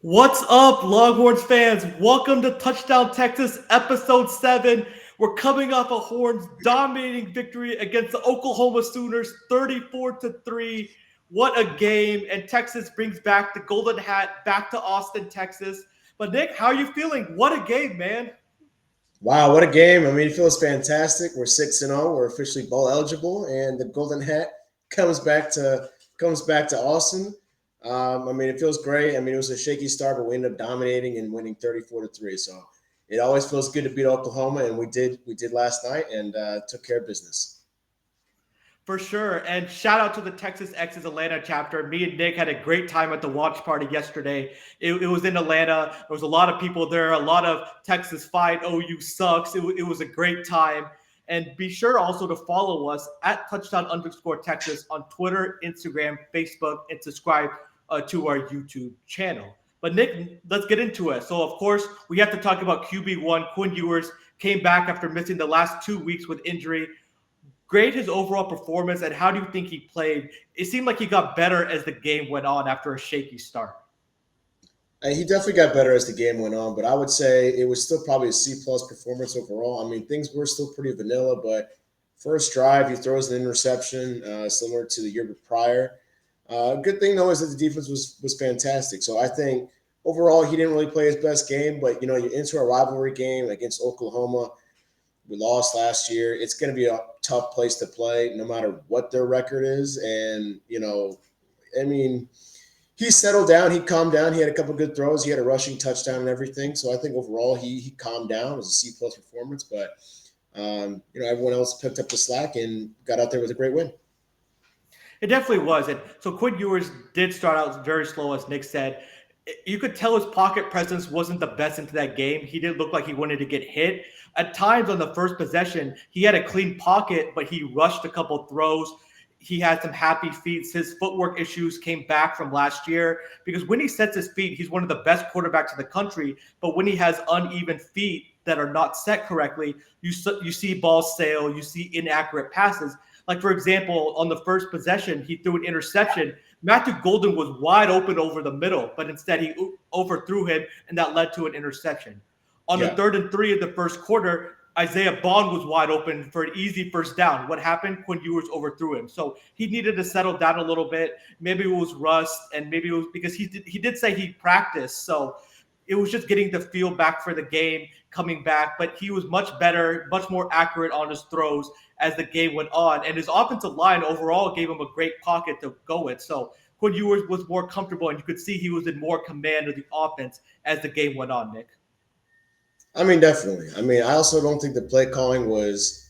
What's up, Longhorns fans? Welcome to Touchdown Texas, Episode 7. We're coming off a Horns dominating victory against the Oklahoma Sooners, 34-3. What a game! And Texas brings back the Golden Hat back to Austin, Texas. But Nick, how are you feeling? What a game, man! Wow, what a game. I mean, it feels fantastic. We're 6-0. We're officially bowl eligible, and the Golden Hat comes back to Austin. I mean, it feels great. I mean, it was a shaky start, but we ended up dominating and winning 34-3. So it always feels good to beat Oklahoma, and we did last night and took care of business. For sure. And shout out to the Texas X's Atlanta chapter. Me and Nick had a great time at the watch party yesterday. It was in Atlanta. There was a lot of people there, a lot of Texas fight. OU sucks. It was a great time. And be sure also to follow us at touchdown_Texas on Twitter, Instagram, Facebook, and subscribe to our YouTube channel. But Nick, let's get into it. So, of course, we have to talk about QB1. Quinn Ewers came back after missing the last 2 weeks with injury. Grade his overall performance, and how do you think he played? It seemed like he got better as the game went on after a shaky start. He definitely got better as the game went on, but I would say it was still probably a C plus performance overall. I mean, things were still pretty vanilla, but first drive he throws an interception, similar to the year prior. Good thing though is that the defense was fantastic. So I think overall he didn't really play his best game, but you know you're into a rivalry game against Oklahoma. We lost last year. It's going to be a tough place to play, no matter what their record is. And I mean, he settled down. He calmed down. He had a couple good throws. He had a rushing touchdown and everything. So I think overall he calmed down. It was a C plus performance, but everyone else picked up the slack and got out there with a great win. It definitely was. And so Quinn Ewers did start out very slow, as Nick said. You could tell his pocket presence wasn't the best into that game. He didn't look like he wanted to get hit. At times on the first possession, he had a clean pocket, but he rushed a couple throws. He had some happy feet. His footwork issues came back from last year because when he sets his feet, he's one of the best quarterbacks in the country. But when he has uneven feet that are not set correctly, you see balls sail, you see inaccurate passes. Like, for example, on the first possession, he threw an interception. Matthew Golden was wide open over the middle, but instead he overthrew him, and that led to an interception. On the Yeah. 3rd and 3 of the first quarter, Isaiah Bond was wide open for an easy first down. What happened? Quinn Ewers overthrew him. So he needed to settle down a little bit. Maybe it was rust, and maybe it was because he did say he practiced. So it was just getting the feel back for the game, coming back. But he was much better, much more accurate on his throws as the game went on. And his offensive line overall gave him a great pocket to go with. So Quinn Ewers was more comfortable, and you could see he was in more command of the offense as the game went on, Nick. I mean, definitely. I mean, I also don't think the play calling was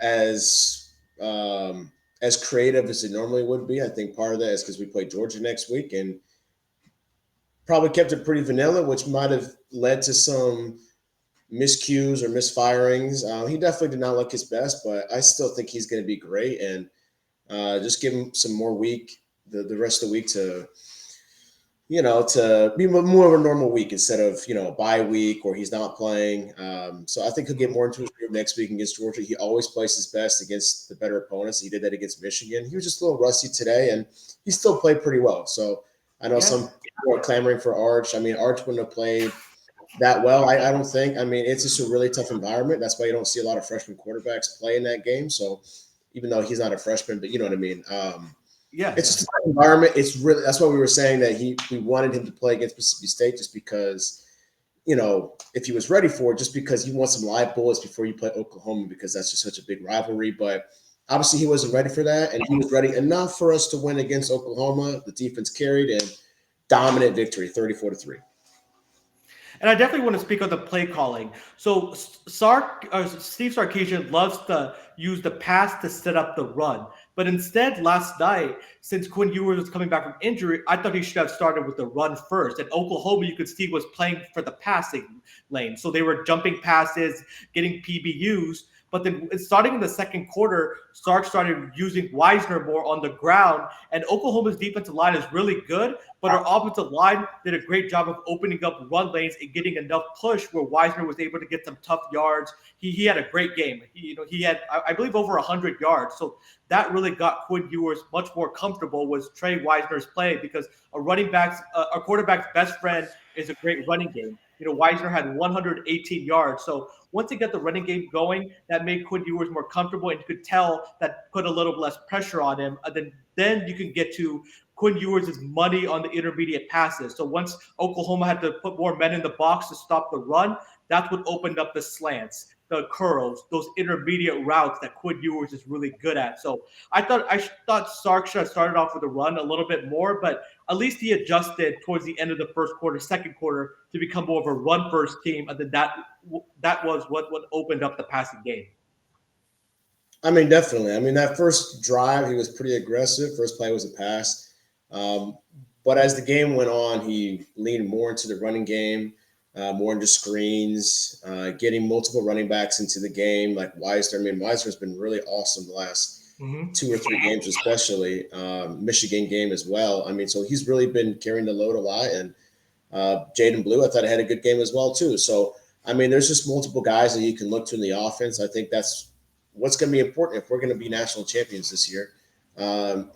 as as creative as it normally would be. I think part of that is because we play Georgia next week and probably kept it pretty vanilla, which might have led to some miscues or misfirings. He definitely did not look his best, but I still think he's going to be great. And just give him some more week, the rest of the week to be more of a normal week instead of, a bye week or he's not playing. So I think he'll get more into his group next week against Georgia. He always plays his best against the better opponents. He did that against Michigan. He was just a little rusty today, and he still played pretty well. So I know some people are clamoring for Arch. I mean, Arch wouldn't have played that well, I don't think. I mean, it's just a really tough environment. That's why you don't see a lot of freshman quarterbacks play in that game. So even though he's not a freshman, but you know what I mean. It's just an environment. It's really that's why we were saying that we wanted him to play against Mississippi State just because, if he was ready for it, just because you want some live bullets before you play Oklahoma because that's just such a big rivalry. But obviously he wasn't ready for that, and he was ready enough for us to win against Oklahoma. The defense carried and dominant victory, 34-3. And I definitely want to speak on the play calling. So Steve Sarkisian loves to use the pass to set up the run. But instead, last night, since Quinn Ewers was coming back from injury, I thought he should have started with the run first. And Oklahoma, you could see, was playing for the passing lane. So they were jumping passes, getting PBUs. But then starting in the second quarter, Sark started using Wisner more on the ground, and Oklahoma's defensive line is really good, but our offensive line did a great job of opening up run lanes and getting enough push where Wisner was able to get some tough yards. He had a great game. He had, I believe, over 100 yards. So that really got Quinn Ewers much more comfortable with Trey Wisner's play, because a quarterback's best friend is a great running game. Wisner had 118 yards. So once they get the running game going, that made Quinn Ewers more comfortable, and you could tell that put a little less pressure on him. And then you can get to Quinn Ewers' money on the intermediate passes. So once Oklahoma had to put more men in the box to stop the run, that's what opened up the slants, the curls, those intermediate routes that Quinn Ewers is really good at. So I thought Sark should have started off with a run a little bit more, but at least he adjusted towards the end of the first quarter, second quarter, to become more of a run-first team, and then that was what opened up the passing game. I mean, definitely. I mean, that first drive, he was pretty aggressive. First play was a pass. But as the game went on, he leaned more into the running game, more into screens, getting multiple running backs into the game, like Wisner. I mean, Wisner's been really awesome the last 2 or 3 games, especially Michigan game as well. I mean, so he's really been carrying the load a lot. And Jaden Blue, I thought, had a good game as well, too. So, I mean, there's just multiple guys that you can look to in the offense. I think that's what's going to be important if we're going to be national champions this year.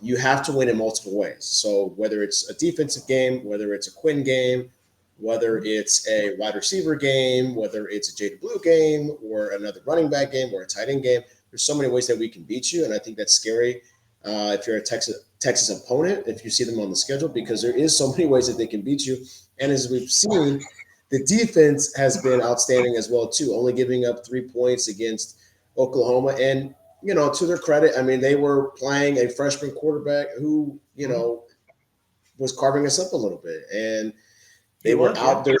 You have to win in multiple ways. So whether it's a defensive game, whether it's a Quinn game, whether it's a wide receiver game, whether it's a Jaden Blue game, or another running back game, or a tight end game, there's so many ways that we can beat you. And I think that's scary if you're a Texas opponent, if you see them on the schedule, because there is so many ways that they can beat you. And as we've seen, the defense has been outstanding as well, too, only giving up 3 points against Oklahoma. And, to their credit, I mean, they were playing a freshman quarterback who, was carving us up a little bit. And they were out there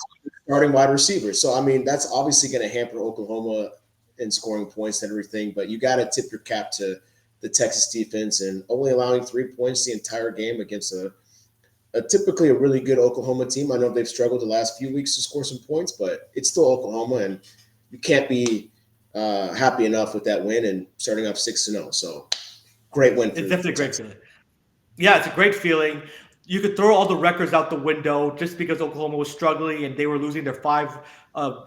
starting wide receivers. So, I mean, that's obviously going to hamper Oklahoma in scoring points and everything. But you got to tip your cap to the Texas defense, and only allowing 3 points the entire game against a typically a really good Oklahoma team. I know they've struggled the last few weeks to score some points, but it's still Oklahoma, and you can't be happy enough with that win and starting off 6-0. So great win. It's definitely a great feeling. Yeah, it's a great feeling. You could throw all the records out the window just because Oklahoma was struggling and they were losing their 5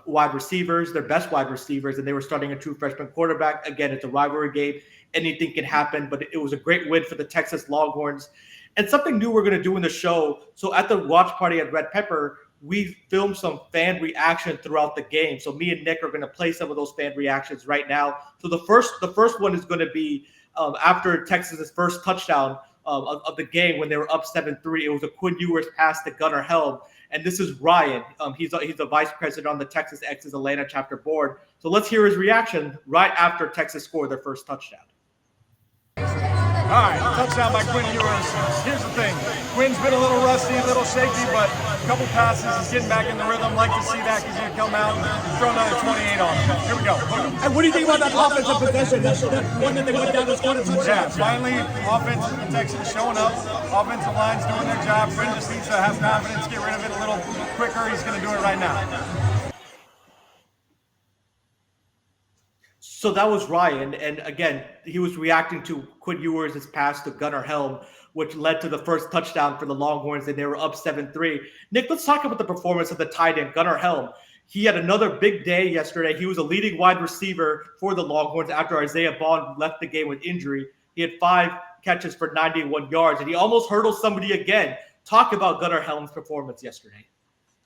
wide receivers, their best wide receivers, and they were starting a true freshman quarterback. Again, it's a rivalry game. Anything can happen, but it was a great win for the Texas Longhorns. And something new we're going to do in the show. So at the watch party at Red Pepper, we filmed some fan reaction throughout the game. So me and Nick are going to play some of those fan reactions right now. So the first one is going to be after Texas's first touchdown of the game when they were up 7-3. It was a Quinn Ewers pass to Gunnar Helm. And this is Ryan. He's the vice president on the Texas X's Atlanta chapter board. So let's hear his reaction right after Texas scored their first touchdown. All right, touchdown by Quinn Ewers. Here's the thing. Quinn's been a little rusty, a little shaky, but a couple passes, he's getting back in the rhythm. Like to see that. He's going to come out and throw another 28 on him. Here we go. And what do you think about that offensive possession? That one that they went down and scored a touchdown? Yeah, finally, offense in Texas showing up. Offensive line's doing their job. Quinn just needs to have confidence, get rid of it a little quicker. He's going to do it right now. So that was Ryan, and again, he was reacting to Quinn Ewers' pass to Gunnar Helm, which led to the first touchdown for the Longhorns, and they were up 7-3. Nick, let's talk about the performance of the tight end, Gunnar Helm. He had another big day yesterday. He was a leading wide receiver for the Longhorns after Isaiah Bond left the game with injury. He had 5 catches for 91 yards, and he almost hurdled somebody again. Talk about Gunnar Helm's performance yesterday.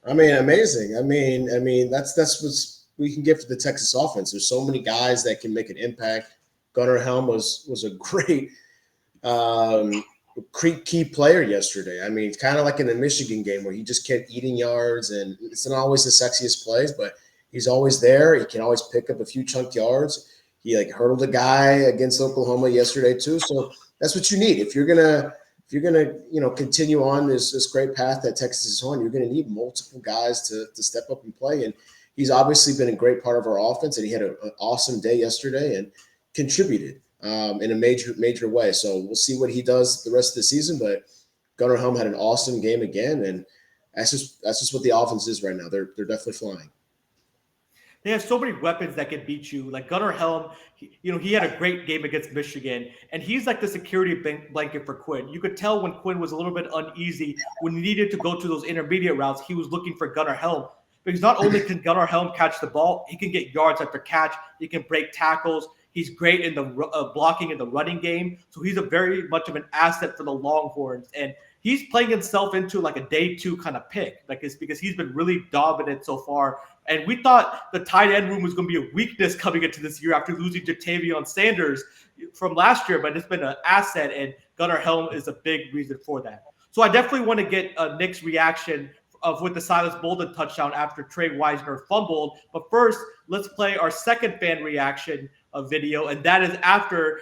I mean, amazing. I mean, that's what's we can get for the Texas offense. There's so many guys that can make an impact. Gunnar Helm was a great key player yesterday. I mean, it's kind of like in the Michigan game where he just kept eating yards, and it's not always the sexiest plays, but he's always there. He can always pick up a few chunk yards. He hurdled a guy against Oklahoma yesterday too. So that's what you need if you're gonna continue on this great path that Texas is on. You're gonna need multiple guys to step up and play. And he's obviously been a great part of our offense, and he had an awesome day yesterday and contributed in a major way. So we'll see what he does the rest of the season. But Gunnar Helm had an awesome game again, and that's just what the offense is right now. They're definitely flying. they have so many weapons that can beat you. Like Gunnar Helm, he had a great game against Michigan, and he's like the security blanket for Quinn. You could tell when Quinn was a little bit uneasy when he needed to go to those intermediate routes, he was looking for Gunnar Helm. Because not only can Gunnar Helm catch the ball, he can get yards after catch. He can break tackles. He's great in the blocking in the running game. So he's a very much of an asset for the Longhorns. And he's playing himself into like a day 2 kind of pick. Like it's because he's been really dominant so far. And we thought the tight end room was going to be a weakness coming into this year after losing Jatavion Sanders from last year. But it's been an asset, and Gunnar Helm is a big reason for that. So I definitely want to get Nick's reaction with the Silas Bolden touchdown after Trey Wisner fumbled. But first, let's play our second fan reaction video, and that is after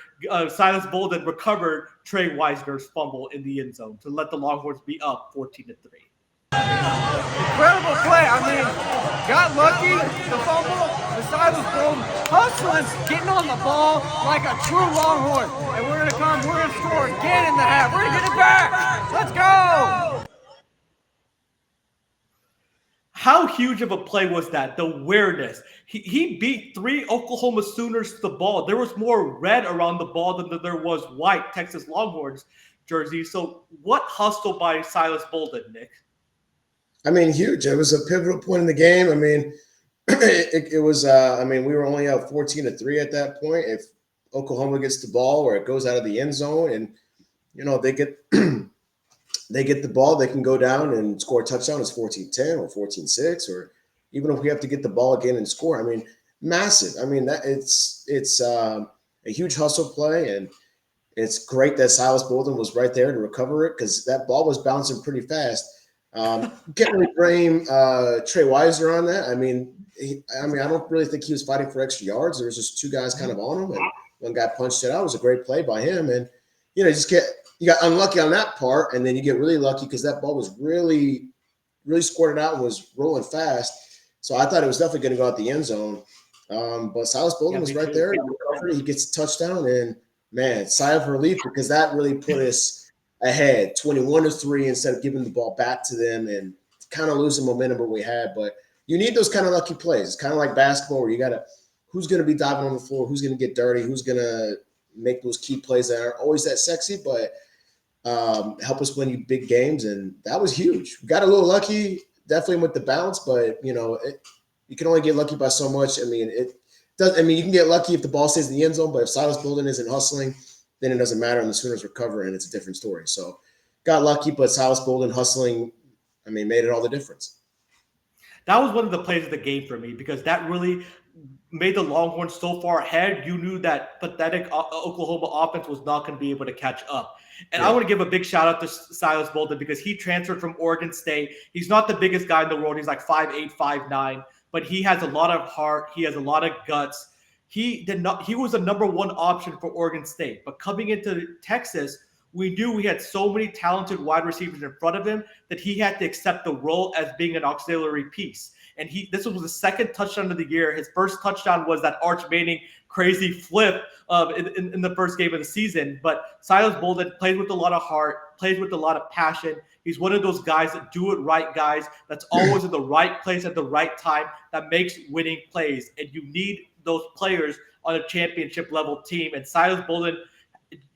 Silas Bolden recovered Trey Wisner's fumble in the end zone to let the Longhorns be up 14-3. Incredible play. I mean, got lucky, the fumble, the Silas Bolden hustling, getting on the ball like a true Longhorn. And we're going to score again in the half. We're going to get it back. Let's go. How huge of a play was that? The awareness. He beat 3 Oklahoma Sooners to the ball. There was more red around the ball than there was white Texas Longhorns jersey. So what hustle by Silas Bolden, Nick? I mean, huge. It was a pivotal point in the game. I mean, it was, we were only up 14-3 at that point. If Oklahoma gets the ball or it goes out of the end zone and, they get they get the ball, they can go down and score a touchdown. It's 14-10 or 14-6, or even if we have to get the ball again and score. I mean, massive. I mean, that it's a huge hustle play, and it's great that Silas Bolden was right there to recover it because that ball was bouncing pretty fast. Can't really blame Trey Wisner on that. I mean, I don't really think he was fighting for extra yards. There was just 2 guys kind of on him, and one guy punched it out. It was a great play by him, and you got unlucky on that part, and then you get really lucky because that ball was really, really squirted out and was rolling fast. So I thought it was definitely going to go out the end zone. But Silas Bolden was right there. He gets a touchdown, and man, sigh of relief because that really put us ahead 21-3 instead of giving the ball back to them and kind of losing momentum that we had. But you need those kind of lucky plays. It's kind of like basketball where you got to – who's going to be diving on the floor, who's going to get dirty, who's going to make those key plays that aren't always that sexy, but help us win you big games. And that was huge. We got a little lucky, definitely with the bounce, but, you can only get lucky by so much. I mean, you can get lucky if the ball stays in the end zone, but if Silas Bolden isn't hustling, then it doesn't matter and the Sooners recover and it's a different story. So got lucky, but Silas Bolden hustling, made it all the difference. That was one of the plays of the game for me because that really made the Longhorns so far ahead. You knew that pathetic Oklahoma offense was not going to be able to catch up. And I want to give a big shout out to Silas Bolden because he transferred from Oregon State. He's not the biggest guy in the world. He's like 5'8", 5'9", but he has a lot of heart. He has a lot of guts. He was a number 1 option for Oregon State, but coming into Texas, we knew we had so many talented wide receivers in front of him that he had to accept the role as being an auxiliary piece. And this was the second touchdown of the year. His first touchdown was that Arch Manning crazy flip in the first game of the season. But Silas Bolden plays with a lot of heart, plays with a lot of passion. He's one of those guys that do it right, guys, that's always in the right place at the right time, that makes winning plays. And you need those players on a championship level team. And Silas Bolden,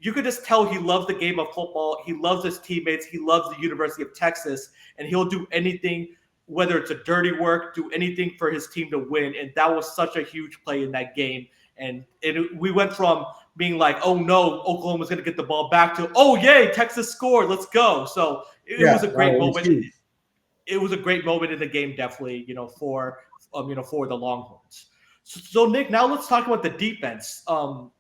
you could just tell he loves the game of football. He loves his teammates. He loves the University of Texas, and he'll do anything, whether it's a dirty work, do anything for his team to win. And that was such a huge play in that game. And we went from being like, oh no, Oklahoma's going to get the ball back to, oh yay, Texas scored, let's go. So it was a great moment. It was a great moment in the game, definitely, for the Longhorns. So Nick, now let's talk about the defense.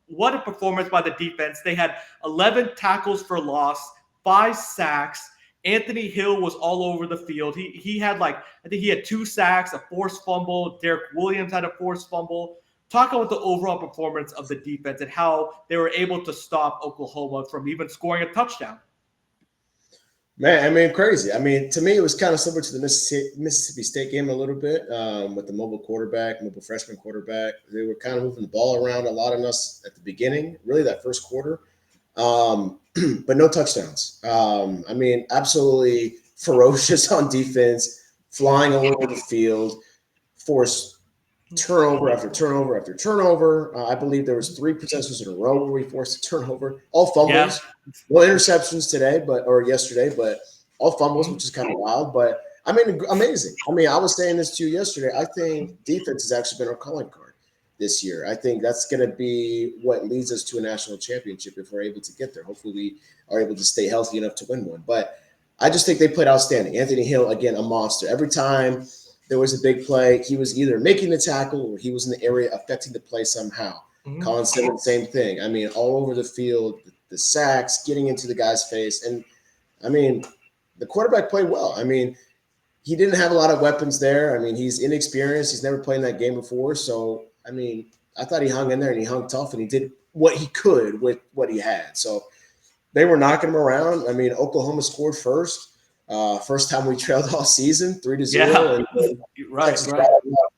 What a performance by the defense. They had 11 tackles for loss, 5 sacks. Anthony Hill was all over the field. He had I think he had 2 sacks, a forced fumble. Derek Williams had a forced fumble. Talk about the overall performance of the defense and how they were able to stop Oklahoma from even scoring a touchdown. Man, crazy. To me, it was kind of similar to the Mississippi State game a little bit with the mobile freshman quarterback. They were kind of moving the ball around a lot on us at the beginning, really that first quarter, but no touchdowns. Absolutely ferocious on defense, flying all over the field, forced turnover after turnover after turnover. I believe there was 3 possessions in a row where we forced a turnover. All fumbles. Yeah. No interceptions today, or yesterday, but all fumbles, which is kind of wild. But I mean, amazing. I mean, I was saying this to you yesterday. I think defense has actually been our calling card this year. I think that's going to be what leads us to a national championship if we're able to get there. Hopefully, we are able to stay healthy enough to win one. But I just think they played outstanding. Anthony Hill, again, a monster. Every time there was a big play, he was either making the tackle or he was in the area affecting the play somehow. Colin Simmons, same thing. I mean, all over the field, the sacks, getting into the guy's face. And, I mean, the quarterback played well. I mean, he didn't have a lot of weapons there. I mean, he's inexperienced. He's never played in that game before. So, I mean, I thought he hung in there and he hung tough and he did what he could with what he had. So they were knocking him around. I mean, Oklahoma scored first. First time we trailed all season, 3-0. Yeah. And Right.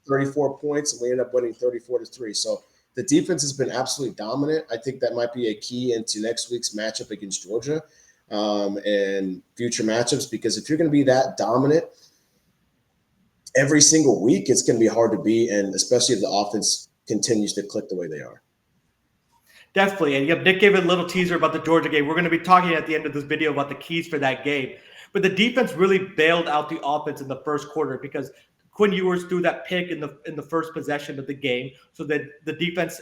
34 points, and we ended up winning 34-3. So the defense has been absolutely dominant. I think that might be a key into next week's matchup against Georgia and future matchups, because if you're going to be that dominant every single week, it's going to be hard to beat, and especially if the offense continues to click the way they are. Definitely. And yep, Nick gave a little teaser about the Georgia game. We're going to be talking at the end of this video about the keys for that game. But the defense really bailed out the offense in the first quarter because Quinn Ewers threw that pick in the first possession of the game. So that the defense,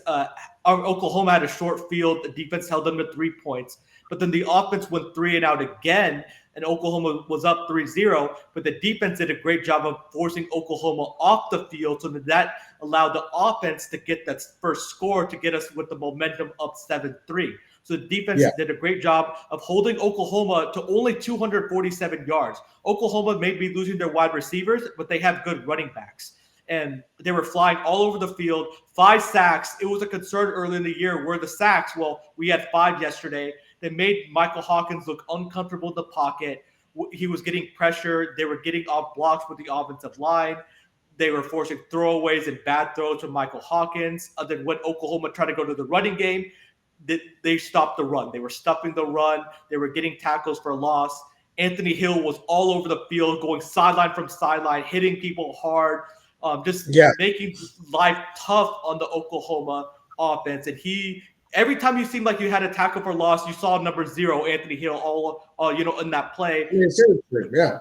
Oklahoma had a short field. The defense held them to 3 points. But then the offense went 3 and out again, and Oklahoma was up 3-0. But the defense did a great job of forcing Oklahoma off the field, so that allowed the offense to get that first score to get us with the momentum up 7-3. So the defense did a great job of holding Oklahoma to only 247 yards. Oklahoma may be losing their wide receivers, but they have good running backs. And they were flying all over the field. 5 sacks. It was a concern early in the year where the sacks, well, we had 5 yesterday. They made Michael Hawkins look uncomfortable in the pocket. He was getting pressure. They were getting off blocks with the offensive line. They were forcing throwaways and bad throws from Michael Hawkins. Then when Oklahoma tried to go to the running game, they stopped the run. They were stuffing the run. They were getting tackles for loss. Anthony Hill was all over the field, going sideline from sideline, hitting people hard, making life tough on the Oklahoma offense. And every time you seemed like you had a tackle for loss, you saw number 0, Anthony Hill, all in that play. Yeah.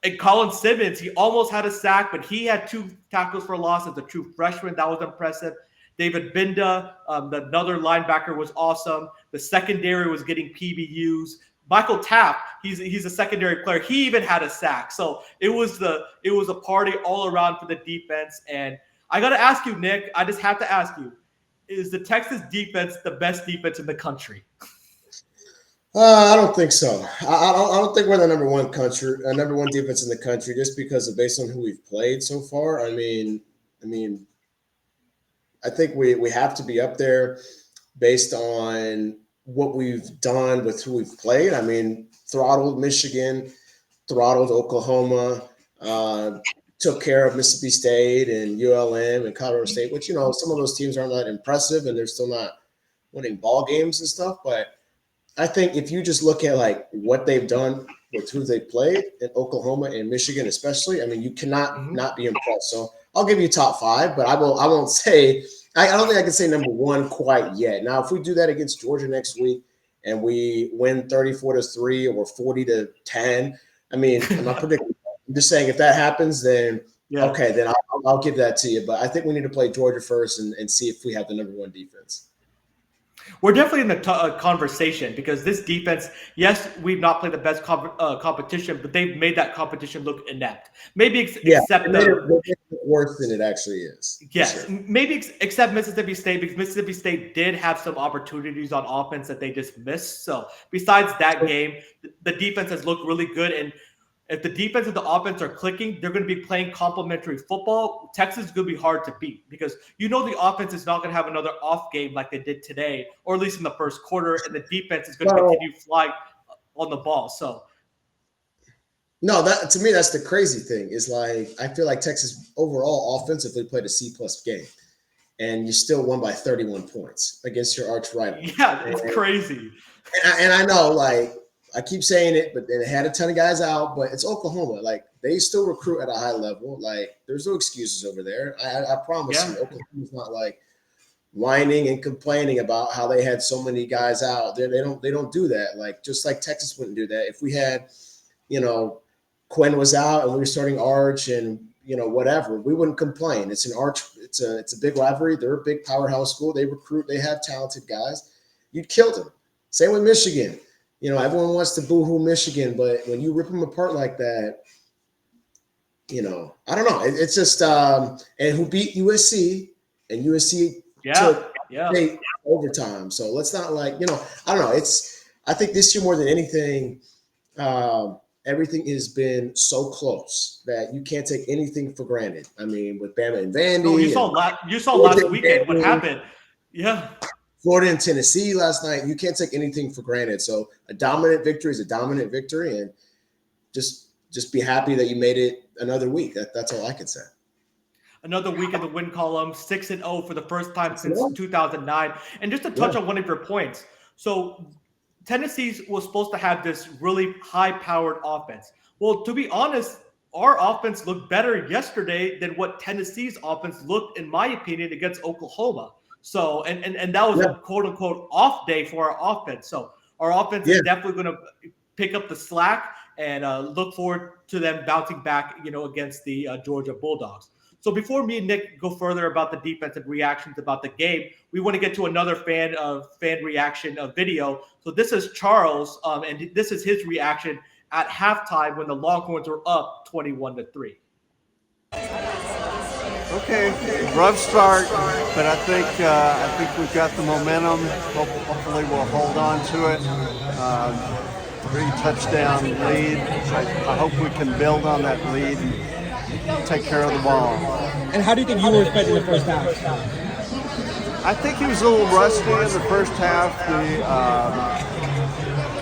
And Colin Simmons, he almost had a sack, but he had 2 tackles for loss as a true freshman. That was impressive. David Binda, another linebacker, was awesome. The secondary was getting PBUs. Michael Tapp, he's a secondary player. He even had a sack. So it was a party all around for the defense. And I got to ask you, Nick, I just have to ask you, is the Texas defense the best defense in the country? I don't think so. I don't think we're the number one defense in the country, just because based on who we've played so far. I mean, I think we have to be up there based on what we've done with who we've played. I mean, throttled Michigan, throttled Oklahoma, took care of Mississippi State and ULM and Colorado State, which, some of those teams aren't that impressive and they're still not winning ball games and stuff. But I think if you just look at like what they've done with who they played in Oklahoma and Michigan, especially, I mean, you cannot not be impressed. So I'll give you top 5, but I won't say, I don't think I can say number 1 quite yet. Now, if we do that against Georgia next week and we win 34-3 or 40-10, I mean, I'm not predicting. I'm just saying if that happens, then okay, then I'll give that to you. But I think we need to play Georgia first and see if we have the number 1 defense. We're definitely in the conversation because this defense, yes, we've not played the best competition, but they've made that competition look inept. Maybe except worse than it actually is. Yes, sure. Maybe except Mississippi State, because Mississippi State did have some opportunities on offense that they just missed. So besides that game, the defense has looked really good. And if the defense and the offense are clicking, they're going to be playing complementary football. Texas is going to be hard to beat because the offense is not going to have another off game like they did today, or at least in the first quarter, and the defense is going to continue flying on the ball. So, no, that to me, that's the crazy thing is like I feel like Texas overall offensively played a C+ game, and you still won by 31 points against your arch rival. Yeah, it's crazy. And I know, like, I keep saying it, but they had a ton of guys out. But it's Oklahoma. Like, they still recruit at a high level. Like, there's no excuses over there. I promise you, Oklahoma's not like whining and complaining about how they had so many guys out. They don't do that. Like, just like Texas wouldn't do that. If we had, Quinn was out and we were starting Arch and whatever, we wouldn't complain. It's an Arch. It's a big rivalry. They're a big powerhouse school. They recruit. They have talented guys. You'd kill them. Same with Michigan. Everyone wants to boo-hoo Michigan, but when you rip them apart like that, I don't know. It's just and who beat USC, and USC took overtime. So let's not I don't know. I think this year more than anything, everything has been so close that you can't take anything for granted. I mean, with Bama and Vandy. Oh, you saw last weekend what happened. Yeah. Florida and Tennessee last night. You can't take anything for granted. So a dominant victory is a dominant victory, and just be happy that you made it another week. That's all I can say. Another week in the win column, 6-0 for the first time since 2009. And just to touch on one of your points, so Tennessee was supposed to have this really high-powered offense. Well, to be honest, our offense looked better yesterday than what Tennessee's offense looked, in my opinion, against Oklahoma. So, and that was a quote-unquote off day for our offense. So our offense is definitely going to pick up the slack and look forward to them bouncing back, against the Georgia Bulldogs. So before me and Nick go further about the defensive reactions about the game, we want to get to another fan reaction video. So this is Charles, and this is his reaction at halftime when the Longhorns were up 21-3. Okay, rough start, but I think we've got the momentum. Hopefully we'll hold on to it. 3-touchdown lead. I hope we can build on that lead and take care of the ball. And how do you think you were played in the first half? I think he was a little rusty in the first half. The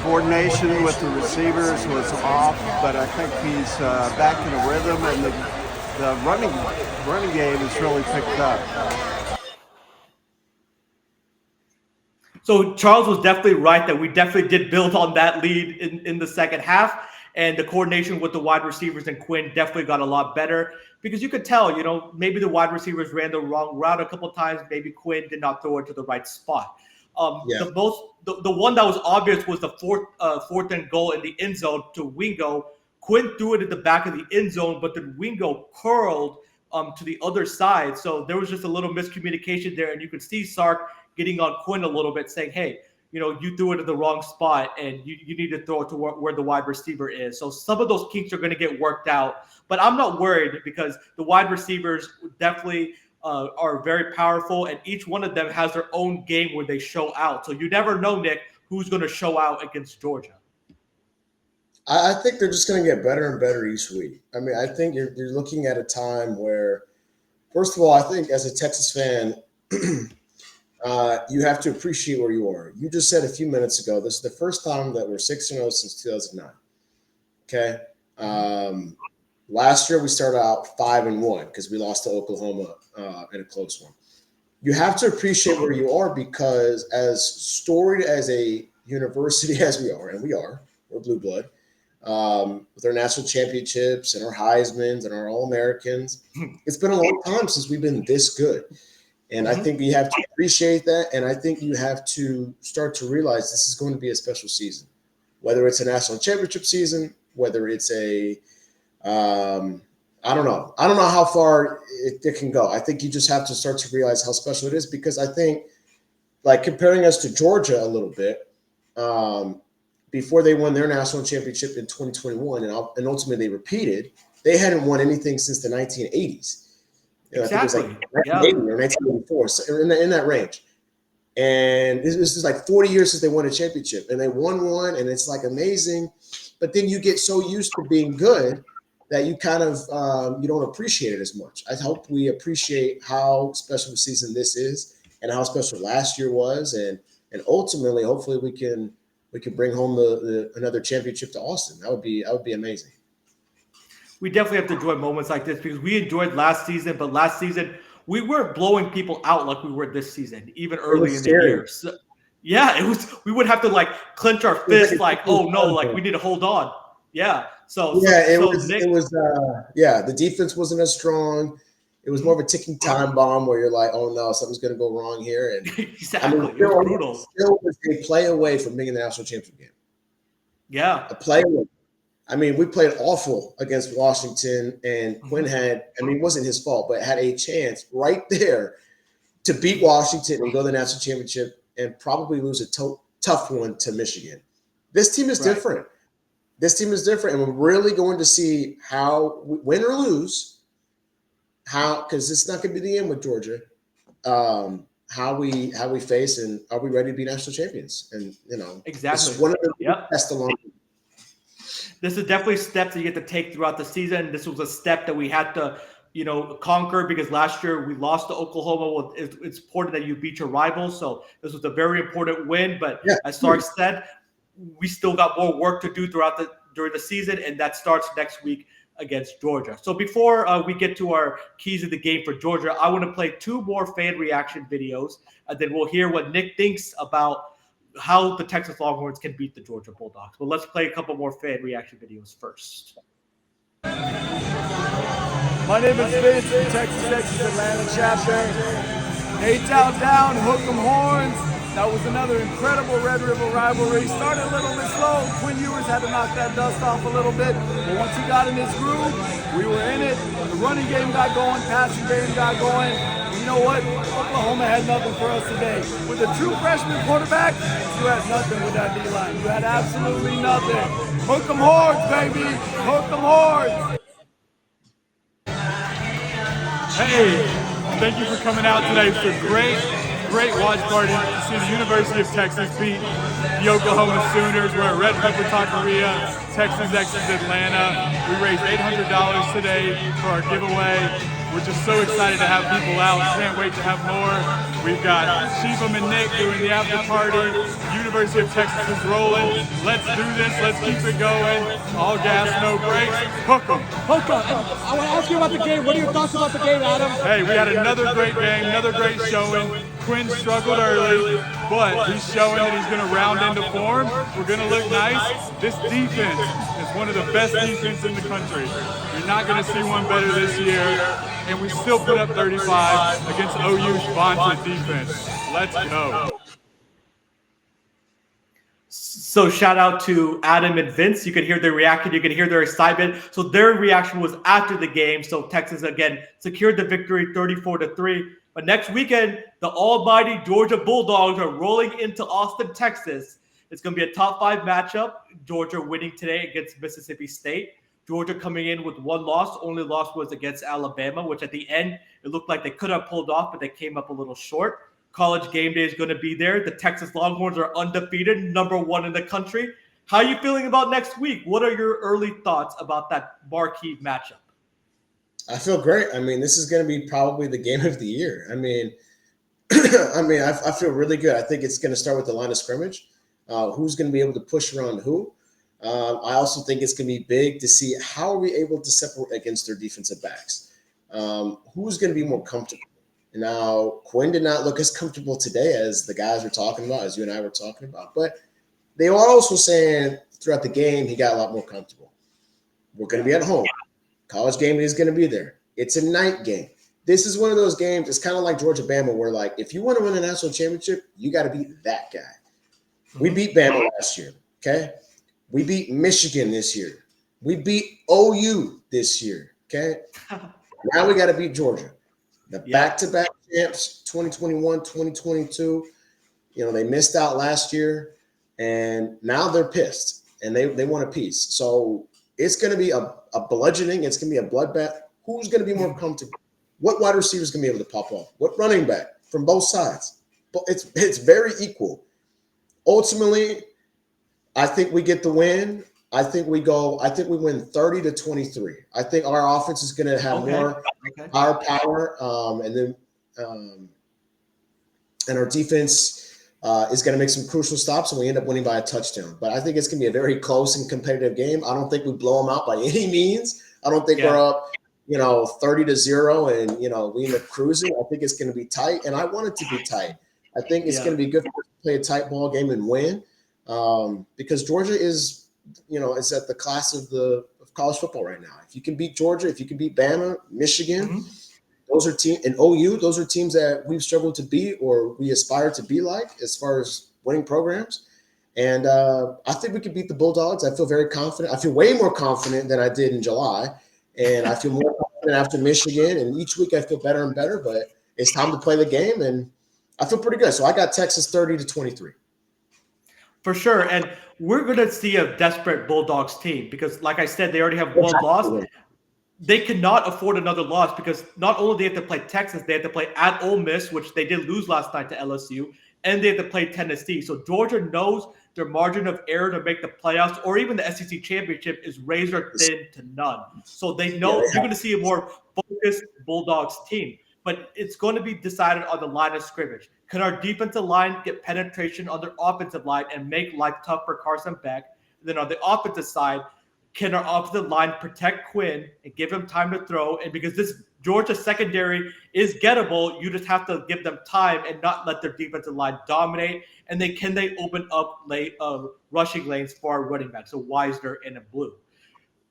coordination with the receivers was off, but I think he's back in a rhythm, and the running game has really picked up. So Charles was definitely right that we definitely did build on that lead in the second half, and the coordination with the wide receivers and Quinn definitely got a lot better, because you could tell, maybe the wide receivers ran the wrong route a couple of times. Maybe Quinn did not throw it to the right spot. The one that was obvious was the fourth and goal in the end zone to Wingo. Quinn threw it at the back of the end zone, but then Wingo curled to the other side. So there was just a little miscommunication there, and you could see Sark getting on Quinn a little bit, saying, hey, you threw it at the wrong spot, and you need to throw it to where the wide receiver is. So some of those kinks are going to get worked out. But I'm not worried, because the wide receivers definitely are very powerful, and each one of them has their own game where they show out. So you never know, Nick, who's going to show out against Georgia. I think they're just going to get better and better each week. I mean, I think you're looking at a time where, first of all, I think as a Texas fan, you have to appreciate where you are. You just said a few minutes ago, this is the first time that we're 6-0 since 2009. Okay. Last year we started out 5-1 because we lost to Oklahoma in a close one. You have to appreciate where you are, because as storied as a university as we are, and we're blue blood, with our national championships and our Heismans and our All-Americans, it's been a long time since we've been this good. And I think you have to appreciate that. And I think you have to start to realize this is going to be a special season, whether it's a national championship season, whether it's I don't know how far it can go. I think you just have to start to realize how special it is, because I think, like, comparing us to Georgia a little bit, before they won their national championship in 2021 and ultimately they repeated, they hadn't won anything since the 1980s. Exactly. I think it was like 1980 or 1984, so in that range. And this is like 40 years since they won a championship, and they won one, and it's like amazing. But then you get so used to being good that you kind of you don't appreciate it as much. I hope we appreciate how special a season this is and how special last year was, and ultimately, hopefully, we can bring home another championship to Austin. That would be amazing. We definitely have to enjoy moments like this, because we enjoyed last season, but last season we weren't blowing people out like we were this season, even early in the year. So, Yeah, it was. We would have to like clench our fists, like, oh no, like we need to hold on. Yeah. The defense wasn't as strong. It was more of a ticking time bomb where you're like, oh no, something's going to go wrong here. And exactly, it was brutal. Still was a play away from being in the national championship game. Yeah, a play away. I mean, we played awful against Washington, and Quinn had, I mean, it wasn't his fault, but had a chance right there to beat Washington and go to the national championship and probably lose a tough one to Michigan. This team is different. This team is different, and we're really going to see how, win or lose, because it's not going to be the end with Georgia, how we face and are we ready to be national champions? And, exactly. This is one of the best along. This is definitely steps that you get to take throughout the season. This was a step that we had to, conquer because last year we lost to Oklahoma. Well, it's important that you beat your rivals. So this was a very important win. But as Sark said, we still got more work to do during the season, and that starts next week against Georgia. So before we get to our keys of the game for Georgia, I want to play 2 more fan reaction videos, and then we'll hear what Nick thinks about how the Texas Longhorns can beat the Georgia Bulldogs. But let's play a couple more fan reaction videos first. My name is Vince from Texas Atlanta chapter. A-Town down, hook 'em horns. That was another incredible Red River rivalry. Started a little bit slow. Quinn Ewers had to knock that dust off a little bit. But once he got in his groove, we were in it. The running game got going, passing game got going. And you know what? Oklahoma had nothing for us today. With a true freshman quarterback, you had nothing with that D-line. You had absolutely nothing. Hook 'em horns, baby. Hook 'em horns. Hey, thank you for coming out today. It's a great watch party to see the University of Texas beat the Oklahoma Sooners. We're at Red Pepper Taqueria, Texas Exes Atlanta. We raised $800 today for our giveaway. We're just so excited to have people out. Can't wait to have more. We've got Shivam and Nick doing the after party. University of Texas is rolling. Let's do this. Let's keep it going. All gas, no brakes. Hook 'em. Hook 'em. I want to ask you about the game. What are your thoughts about the game, Adam? Hey, we had another great game, another great showing. Quinn struggled early, but he's showing that he's going to round into form. We're going to look nice. This defense is one of the best defenses in the country. You're not going to see one better this year. And we still put up 35 against OU's vaunted defense. Let's go. So shout out to Adam and Vince. You could hear their reaction. You could hear their excitement. So their reaction was after the game. So Texas, again, secured the victory 34-3. But next weekend, the almighty Georgia Bulldogs are rolling into Austin, Texas. It's going to be a top 5 matchup. Georgia winning today against Mississippi State. Georgia coming in with 1 loss. Only loss was against Alabama, which at the end, it looked like they could have pulled off, but they came up a little short. College game day is going to be there. The Texas Longhorns are undefeated, #1 in the country. How are you feeling about next week? What are your early thoughts about that marquee matchup? I feel great. I mean, this is going to be probably the game of the year. I mean, I feel really good. I think it's going to start with the line of scrimmage. Who's going to be able to push around who? I also think it's going to be big to see how are we able to separate against their defensive backs. Who's going to be more comfortable? Now, Quinn did not look as comfortable today as the guys were talking about, as you and I were talking about. But they were also saying throughout the game he got a lot more comfortable. We're going to be at home. College game is going to be there. It's a night game. This is one of those games. It's kind of like Georgia Bama, where like if you want to win a national championship, you got to beat that guy. We beat Bama last year. Okay. We beat Michigan this year. We beat OU this year, okay? Now we got to beat Georgia. The back-to-back champs, 2021, 2022. They missed out last year, and now they're pissed, and they want a piece. So it's going to be a bludgeoning. It's going to be a bloodbath. Who's going to be more comfortable? What wide receiver is going to be able to pop off? What running back from both sides? But it's very equal. Ultimately, I think we get the win. I think we win 30-23. I think our offense is going to have more power, and our defense is going to make some crucial stops, and we end up winning by a touchdown. But I think it's going to be a very close and competitive game. I don't think we blow them out by any means. I don't think we're up, 30-0, and we end up cruising. I think it's going to be tight, and I want it to be tight. I think it's going to be good for us to play a tight ball game and win, because Georgia is, it's at the class of college football right now. If you can beat Georgia, if you can beat Bama, Michigan, those are teams, and OU, those are teams that we've struggled to beat or we aspire to be like as far as winning programs. And I think we can beat the Bulldogs. I feel very confident. I feel way more confident than I did in July. And I feel more confident after Michigan. And each week I feel better and better. But it's time to play the game. And I feel pretty good. So I got Texas 30-23. For sure. And we're going to see a desperate Bulldogs team because, like I said, they already have one loss. They cannot afford another loss because not only do they have to play Texas, they have to play at Ole Miss, which they did lose last night to LSU, and they have to play Tennessee. So Georgia knows their margin of error to make the playoffs or even the SEC championship is razor thin to none. So they know you're going to see a more focused Bulldogs team, but it's going to be decided on the line of scrimmage. Can our defensive line get penetration on their offensive line and make life tough for Carson Beck? And then on the offensive side, can our offensive line protect Quinn and give him time to throw? And because this Georgia secondary is gettable, you just have to give them time and not let their defensive line dominate. And can they open up rushing lanes for our running back? So Wisner and Blue.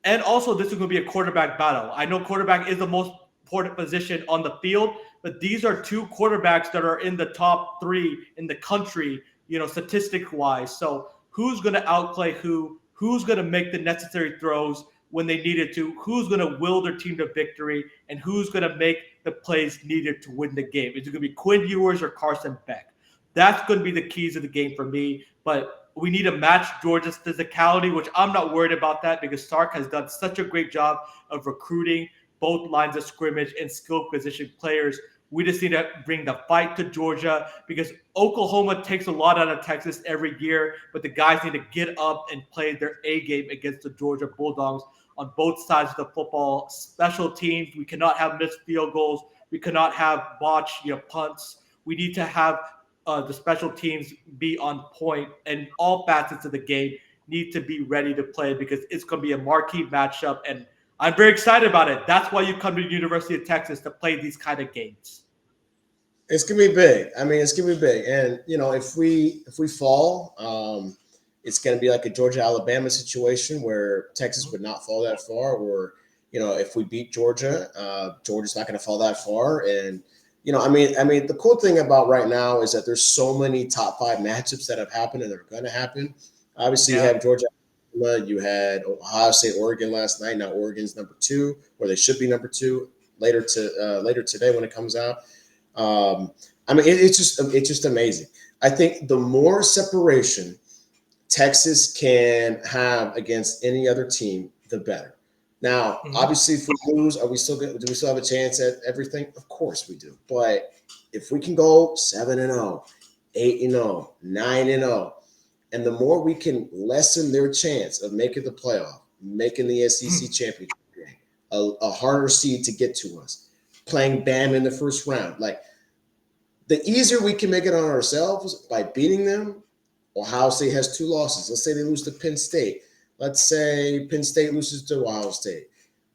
And also, this is going to be a quarterback battle. I know quarterback is the most important position on the field, but these are two quarterbacks that are in the top 3 in the country, statistic-wise. So who's going to outplay who? Who's going to make the necessary throws when they needed to? Who's going to will their team to victory? And who's going to make the plays needed to win the game? Is it going to be Quinn Ewers or Carson Beck? That's going to be the keys of the game for me. But we need to match Georgia's physicality, which I'm not worried about that because Sark has done such a great job of recruiting both lines of scrimmage and skill position players. We just need to bring the fight to Georgia because Oklahoma takes a lot out of Texas every year, but the guys need to get up and play their A game against the Georgia Bulldogs on both sides of the football. Special teams, we cannot have missed field goals. We cannot have botched punts. We need to have the special teams be on point, and all facets of the game need to be ready to play because it's going to be a marquee matchup, and I'm very excited about it. That's why you come to the University of Texas to play these kind of games. It's gonna be big. I mean, it's gonna be big. And if we fall, it's gonna be like a Georgia-Alabama situation where Texas would not fall that far. Or if we beat Georgia, Georgia's not gonna fall that far. And I mean, the cool thing about right now is that there's so many top 5 matchups that have happened and they're gonna happen. Obviously, you have Georgia. You had Ohio State, Oregon last night. Now Oregon's number 2, or they should be number 2 later today when it comes out. It's just amazing. I think the more separation Texas can have against any other team, the better. Now, obviously, if we lose, do we still have a chance at everything? Of course we do. But if we can go 7-0, 8-0, 9-0, and the more we can lessen their chance of making the playoff, making the SEC championship game, a harder seed to get to us, playing Bama in the first round. Like, the easier we can make it on ourselves by beating them. Ohio State has 2 losses. Let's say they lose to Penn State. Let's say Penn State loses to Ohio State.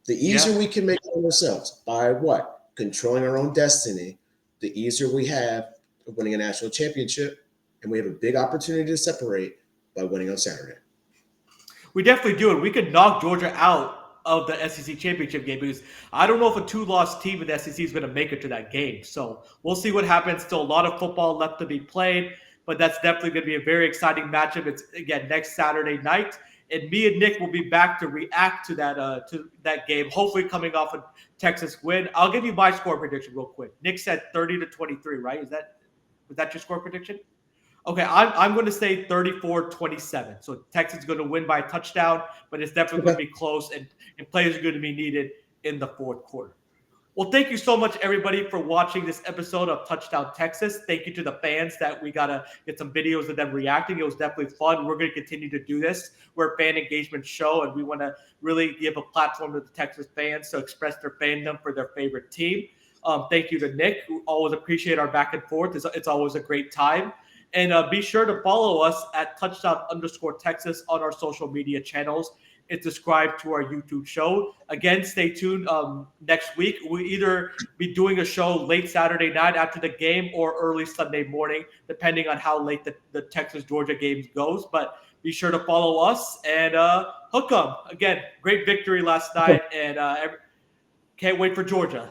The easier we can make it on ourselves by what? Controlling our own destiny, the easier we have of winning a national championship. And we have a big opportunity to separate by winning on Saturday. We definitely do it. We could knock Georgia out of the SEC championship game because I don't know if a 2-loss team in the SEC is going to make it to that game. So we'll see what happens. Still a lot of football left to be played, but that's definitely going to be a very exciting matchup. It's, again, next Saturday night. And me and Nick will be back to react to that game, hopefully coming off a Texas win. I'll give you my score prediction real quick. Nick said 30-23, right? Was that your score prediction? Okay, I'm going to say 34-27. So Texas is going to win by a touchdown, but it's definitely going to be close, and players are going to be needed in the fourth quarter. Well, thank you so much, everybody, for watching this episode of Touchdown Texas. Thank you to the fans that we got to get some videos of them reacting. It was definitely fun. We're going to continue to do this. We're a fan engagement show, and we want to really give a platform to the Texas fans to express their fandom for their favorite team. Thank you to Nick. We always appreciate our back and forth. It's always a great time. And be sure to follow us at touchdown_Texas on our social media channels. is subscribe to our YouTube show. Again, stay tuned. Next week, we'll either be doing a show late Saturday night after the game or early Sunday morning, depending on how late the Texas-Georgia game goes. But be sure to follow us and hook 'em. Again, great victory last night, and can't wait for Georgia.